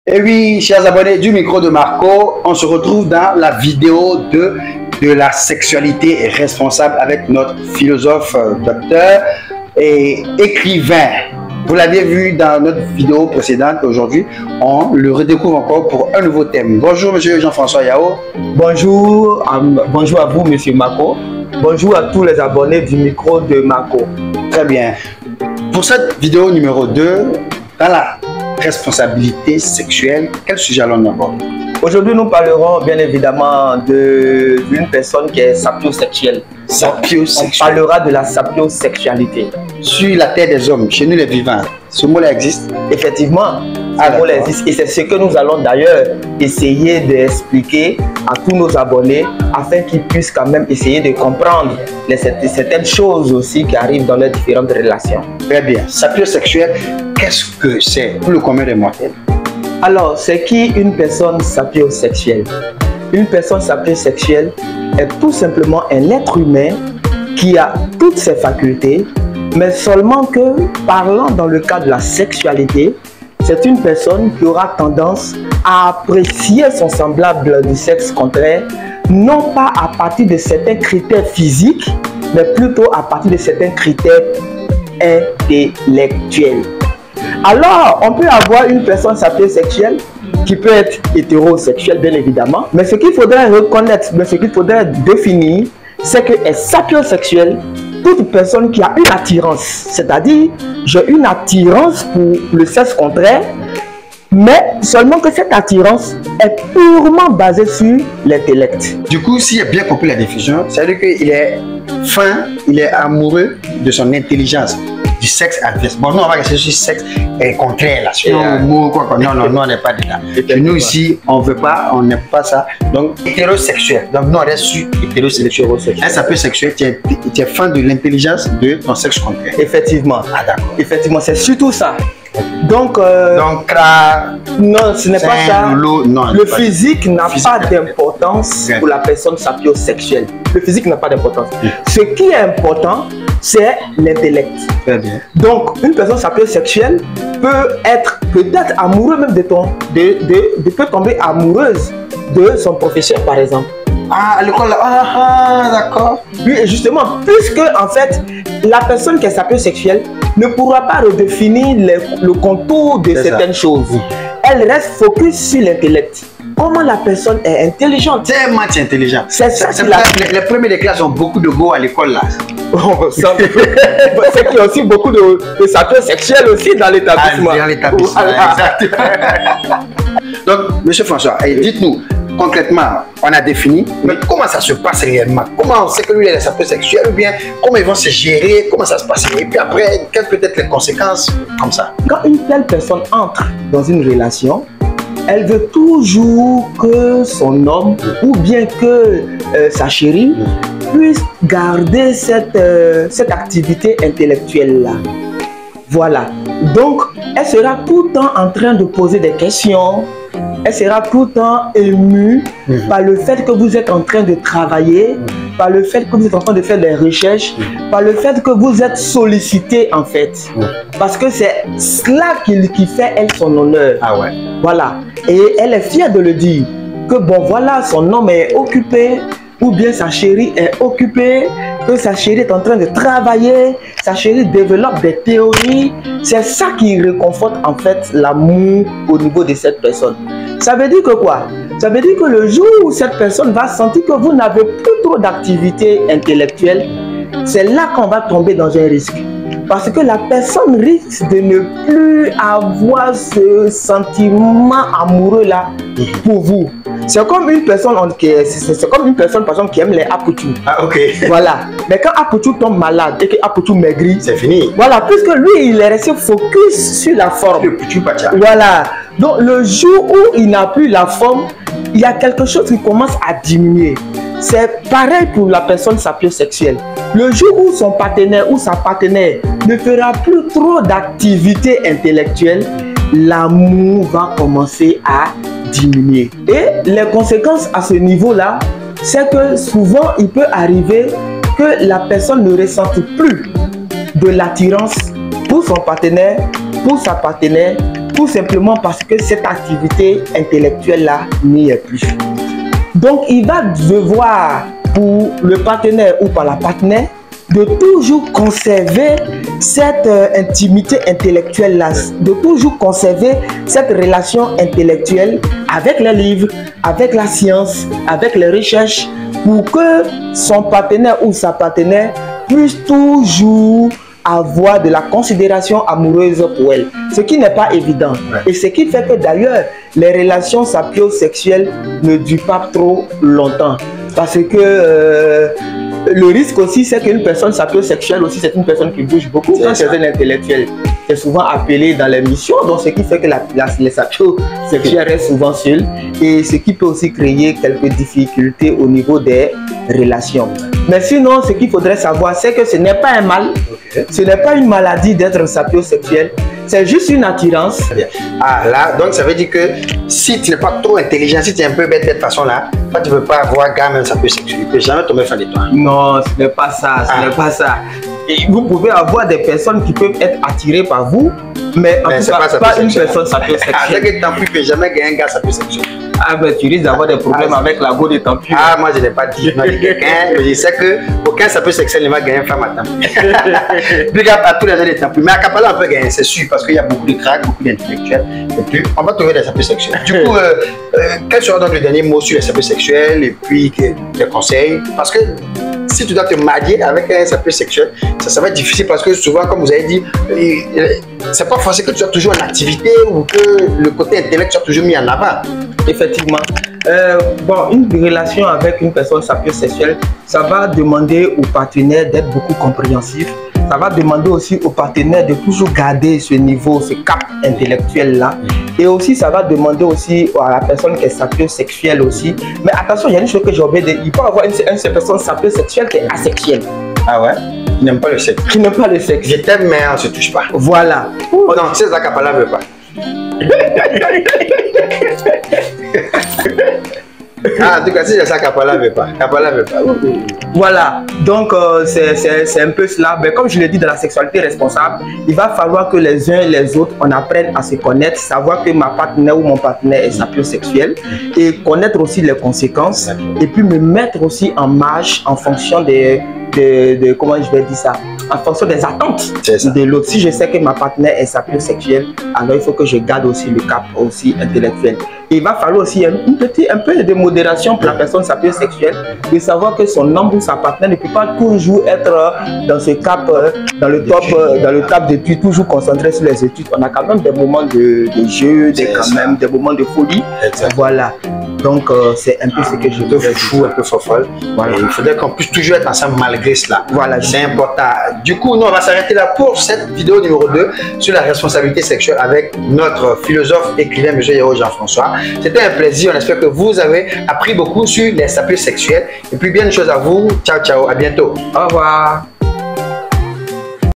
Et oui, chers abonnés du micro de Marco, on se retrouve dans la vidéo de la sexualité responsable avec notre philosophe, docteur et écrivain. Vous l'aviez vu dans notre vidéo précédente. Aujourd'hui, on le redécouvre encore pour un nouveau thème. Bonjour, monsieur Jean-François Yao. Bonjour, bonjour à vous, monsieur Marco. Bonjour à tous les abonnés du micro de Marco. Très bien. Pour cette vidéo numéro 2, dans la responsabilité sexuelle, quel sujet allons-nous aborder? Aujourd'hui, nous parlerons bien évidemment d'une personne qui est sapiosexuelle. Sapiosexuelle. On parlera de la sapiosexualité. Sur la terre des hommes, chez nous les vivants, ce mot-là existe? Effectivement, ce mot-là existe. Et c'est ce que nous allons d'ailleurs essayer d'expliquer à tous nos abonnés afin qu'ils puissent quand même essayer de comprendre certaines choses aussi qui arrivent dans leurs différentes relations. Très bien. Sapiosexuel, qu'est-ce que c'est pour le commun des mortels? Alors, c'est qui une personne sapiosexuelle? Une personne sapiosexuelle est tout simplement un être humain qui a toutes ses facultés, mais seulement que, parlant dans le cas de la sexualité, c'est une personne qui aura tendance à apprécier son semblable du sexe contraire, non pas à partir de certains critères physiques, mais plutôt à partir de certains critères intellectuels. Alors, on peut avoir une personne sapiosexuelle qui peut être hétérosexuelle, bien évidemment. Mais ce qu'il faudrait reconnaître, ce qu'il faudrait définir, c'est que est sapiosexuelle toute personne qui a une attirance. C'est-à-dire, j'ai une attirance pour le sexe contraire, mais seulement que cette attirance est purement basée sur l'intellect. Du coup, s'il a bien compris la définition, ça veut dire qu'il est fin, il est amoureux de son intelligence, du sexe adverse. Bon, nous, on va rester sur sexe contraire, là, sur un mot, quoi. Non, on n'est pas dedans. Et nous, ici, on ne veut pas, on n'aime pas ça. Donc, hétérosexuel. Donc, nous, on reste sur hétérosexuel. Un sapiosexuel, tu es fan de l'intelligence de ton sexe contraire. Effectivement. Ah, d'accord. Effectivement, c'est surtout ça. Donc, non, ce n'est pas ça. Le physique n'a pas d'importance pour la personne sapiosexuelle. Le physique n'a pas d'importance. Ce qui est important, c'est l'intellect. Donc, une personne sapiosexuelle peut être amoureuse même peut tomber amoureuse de son professeur, par exemple. Ah, à l'école, d'accord. Oui, et justement, puisque en fait, la personne qui est sapiosexuelle ne pourra pas redéfinir le contour de certaines choses. Elle reste focus sur l'intellect. Comment la personne est intelligente. Tellement intelligent. C'est ça. Les premiers des classes ont beaucoup de go à l'école là. C'est qu'il y a aussi beaucoup de sapiosexuels aussi dans l'établissement. Dans l'établissement, exactement. Donc, monsieur François, dites-nous, concrètement, on a défini, mais comment ça se passe réellement? Comment on sait que lui est sapiosexuel ou bien comment ils vont se gérer? Comment ça se passe? Et puis après, quelles peuvent être les conséquences comme ça? Quand une telle personne entre dans une relation, elle veut toujours que son homme ou bien que sa chérie puisse garder cette activité intellectuelle-là. Voilà. Donc, elle sera tout le temps en train de poser des questions. Elle sera tout le temps émue par le fait que vous êtes en train de travailler, par le fait que vous êtes en train de faire des recherches, par le fait que vous êtes sollicité en fait. Parce que c'est cela qui fait elle son honneur. Ah ouais. Voilà. Et elle est fière de le dire. Que bon voilà, son homme est occupé, ou bien sa chérie est occupée, que sa chérie est en train de travailler, sa chérie développe des théories. C'est ça qui réconforte en fait l'amour au niveau de cette personne. Ça veut dire que quoi? Ça veut dire que le jour où cette personne va sentir que vous n'avez plus trop d'activité intellectuelle, c'est là qu'on va tomber dans un risque. Parce que la personne risque de ne plus avoir ce sentiment amoureux là pour vous. C'est comme une personne par exemple qui aime les apouchous. Ah ok. Voilà. Mais quand apouchou tombe malade et que apouchou maigrit, c'est fini. Voilà, puisque lui il est resté focus sur la forme. Le petit pacha. Voilà. Donc le jour où il n'a plus la forme, il y a quelque chose qui commence à diminuer. C'est pareil pour la personne sapiosexuelle. Le jour où son partenaire ou sa partenaire ne fera plus trop d'activité intellectuelle, l'amour va commencer à diminuer. Et les conséquences à ce niveau-là, c'est que souvent il peut arriver que la personne ne ressente plus de l'attirance pour son partenaire, pour sa partenaire, tout simplement parce que cette activité intellectuelle-là n'y est plus. Donc, il va devoir, pour le partenaire ou par la partenaire, de toujours conserver cette intimité intellectuelle-là, de toujours conserver cette relation intellectuelle avec les livres, avec la science, avec les recherches, pour que son partenaire ou sa partenaire puisse toujours avoir de la considération amoureuse pour elle, ce qui n'est pas évident. Et ce qui fait que d'ailleurs, les relations sapiosexuelles ne durent pas trop longtemps. Parce que le risque aussi, c'est qu'une personne sapiosexuelle aussi, c'est une personne qui bouge beaucoup. Quand c'est un intellectuel, c'est souvent appelé dans les missions, donc ce qui fait que les sapiosexuels restent souvent seuls, et ce qui peut aussi créer quelques difficultés au niveau des relations. Mais sinon, ce qu'il faudrait savoir, c'est que ce n'est pas un mal, ce n'est pas une maladie d'être sapiosexuel, c'est juste une attirance. Ah là, donc ça veut dire que si tu n'es pas trop intelligent, si tu es un peu bête de cette façon-là, toi tu ne peux pas avoir quand même sapiosexuel, tu ne peux jamais tomber fan de toi. Non, ce n'est pas ça, ce n'est pas ça. Et vous pouvez avoir des personnes qui peuvent être attirées par vous, mais en tout cas, pas une personne sapiosexuelle. Avec que tu ne peux jamais gagner un gars sapiosexuel. Ah ben tu risques d'avoir des problèmes avec la go de temps plus. Ah, moi je n'ai pas dit non de quelqu'un, mais je sais qu'aucun sapiosexuel ne va gagner une femme à temps plus. Big up à tous les gens de temps plus. Mais à Kampala on peut gagner, c'est sûr, parce qu'il y a beaucoup de cracks, beaucoup d'intellectuels. Et puis on va trouver des sapiosexuels. Du coup, quel sera donc le dernier mot sur les sapiosexuels et puis des conseils? Parce que si tu dois te marier avec un sapiosexuel, ça va être difficile parce que souvent, comme vous avez dit, c'est pas forcément que tu sois toujours en activité ou que le côté intellect soit toujours mis en avant. Effectivement. Bon, une relation avec une personne sapiosexuelle, ça va demander au partenaire d'être beaucoup compréhensif. Ça va demander aussi au partenaire de toujours garder ce niveau, ce cap intellectuel-là. Et aussi, ça va demander aussi à la personne qui est sapiosexuelle aussi. Mais attention, il y a une chose que j'ai oublié de dire. Il peut y avoir une personne sapiosexuelle qui est asexuelle. Ah ouais? Qui n'aime pas le sexe. Qui n'aime pas le sexe. Je t'aime, mais on ne se touche pas. Voilà. Oh non, c'est ça qu'Apala ne veut pas. Ah, en tout cas, si c'est ça qu'Apala ne veut pas. Qu'Apala ne veut pas. Voilà, donc c'est un peu cela. Mais comme je l'ai dit, dans la sexualité responsable, il va falloir que les uns et les autres, on apprenne à se connaître, savoir que ma partenaire ou mon partenaire est sapiosexuel et connaître aussi les conséquences et puis me mettre aussi en marche en fonction comment je vais dire ça, en fonction des attentes de l'autre. Si je sais que ma partenaire est sapiosexuelle, alors il faut que je garde aussi le cap aussi intellectuel. Et il va falloir aussi un peu de modération pour la personne sapiosexuelle, de savoir que son homme ou sa partenaire ne peut pas toujours être dans ce cap, dans le top d'études, toujours concentré sur les études. On a quand même des moments de jeu, des moments de folie. Voilà. Donc c'est un peu ce que je veux dire. Fou, un peu fofolle. Voilà. Il faudrait qu'on puisse toujours être ensemble malgré cela. Voilà. C'est important. Du coup, nous on va s'arrêter là pour cette vidéo numéro 2 sur la responsabilité sexuelle avec notre philosophe, écrivain, M. Yao Jean-François. C'était un plaisir. On espère que vous avez appris beaucoup sur les sapiosexuels. Et puis bien une chose à vous. Ciao, ciao. À bientôt. Au revoir.